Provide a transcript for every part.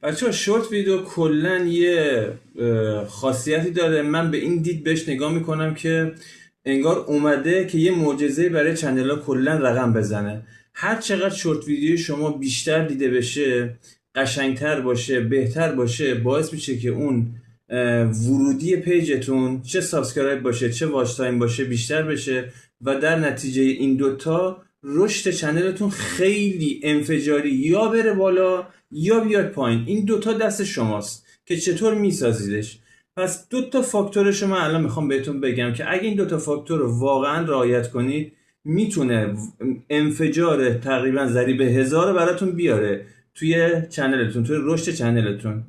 بچه ها شورت ویدیو کلن یه خاصیتی داره. من به این دید بهش نگاه میکنم که انگار اومده که یه معجزه برای چنل ها کلن رقم بزنه. هر چقدر شورت ویدیو شما بیشتر دیده بشه، قشنگتر باشه، بهتر باشه، باعث میشه که اون ورودی پیجتون چه سابسکرایب باشه چه واچ تایم باشه بیشتر بشه و در نتیجه این دوتا رشد چنلتون خیلی انفجاری یا بره بالا یا بیاد پایین. این دوتا دست شماست که چطور میسازیدش. پس دوتا فاکتور شما الان میخوام بهتون بگم که اگه این دوتا فاکتور رو واقعا رعایت کنید میتونه انفجار تقریبا ضریب 1000 براتون بیاره توی چنلتون، توی رشد چنلتون.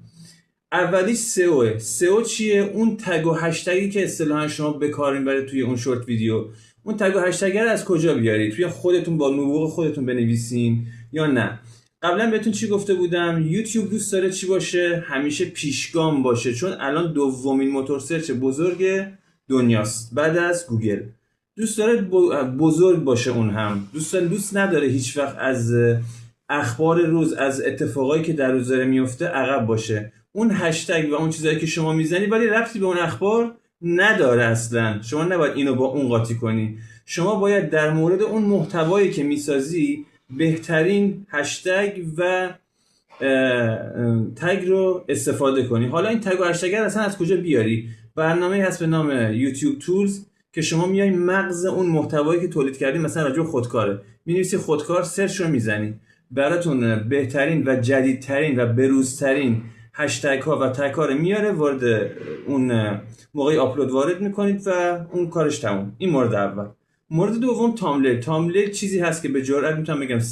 اولیش سئو. سئو چیه؟ اون تگ و هشتگی که اصطلاحا شما به کار میبرید توی اون شورت ویدیو. اون تگ و هشتگ رو از کجا بیارید؟ توی خودتون با نبوغ خودتون بنویسین یا نه؟ قبلا بهتون چی گفته بودم؟ یوتیوب دوست داره چی باشه؟ همیشه پیشگام باشه، چون الان دومین موتور سرچ بزرگ دنیاست بعد از گوگل. دوست داره بزرگ باشه. اون هم دوست نداره هیچ وقت از اخبار روز، از اتفاقایی که در روز داره میفته عقب باشه. اون هشتگ و اون چیزایی که شما میزنی ولی ربطی به اون اخبار نداره اصلا. شما نباید اینو با اون قاطی کنی. شما باید در مورد اون محتوایی که میسازی بهترین هشتگ و تگ رو استفاده کنی. حالا این تگ و هشتگ اصلا از کجا بیاری؟ برنامه‌ای هست به نام یوتیوب تولز که شما میای مغز اون محتوایی که تولید کردی، مثلا راجع به خودکاره می‌نویسی، خودکار سرچ رو میزنی، براتون بهترین و جدیدترین و بروزترین هشتگ ها و تگ ها رو میاره، وارد اون موقعی آپلود وارد میکنید و اون کارش تموم. این مورد اول. مورد دوم تامبلیل. تامبلیل چیزی هست که به جرئت میتونم بگم 100%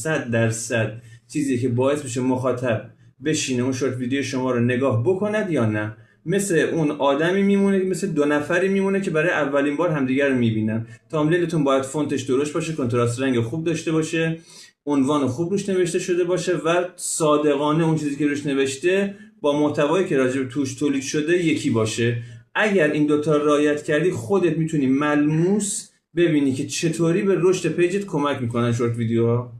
چیزی که باعث میشه مخاطب بشینه اون شورت ویدیو شما رو نگاه بکند یا نه. مثل اون آدمی میمونه، مثل دو نفری میمونه که برای اولین بار همدیگر رو میبینن. تامبلیلتون باید فونتش درست باشه، کنتراست رنگ خوب داشته باشه، عنوان خوب روش نوشته شده باشه و صادقانه اون چیزی که روش نوشته با محتوایی که راجع به توش تولید شده یکی باشه. اگر این دوتا رعایت کردی خودت میتونی ملموس ببینی که چطوری به رشد پیجت کمک میکنن شورت ویدیوها.